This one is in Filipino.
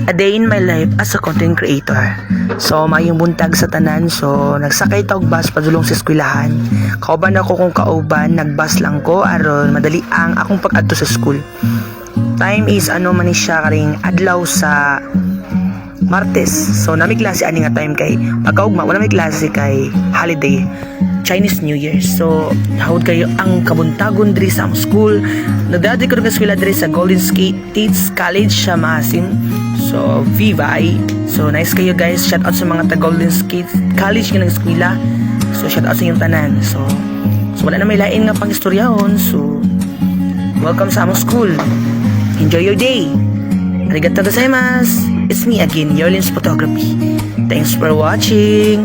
A day in my life as a content creator. So, mayong buntag sa tanan. So, nagsakay tawag bus padulong sa eskwelahan. Kauban ako kung kauban, nagbus lang ko aron madali ang akong pag-adto sa school. Time is man ni siya karing adlaw sa Martes. So, nami klase ani nga time kay pagkaugma wala may klase kay holiday Chinese New Year. So, hawad kayo ang kabuntagon diri sa among school. Nagdati ko ng eskwela diri sa Golden States College sa Masin. So, Vivay. So, nice kayo guys. Shout out sa mga ta Golden State College nga ng eskwela. So, shout out sa inyong tanan. So wala na may lain nga pang istoryahon. So, welcome sa among school. Enjoy your day. Arigatou gozaimasu. It's me again, Yorlin's Photography. Thanks for watching.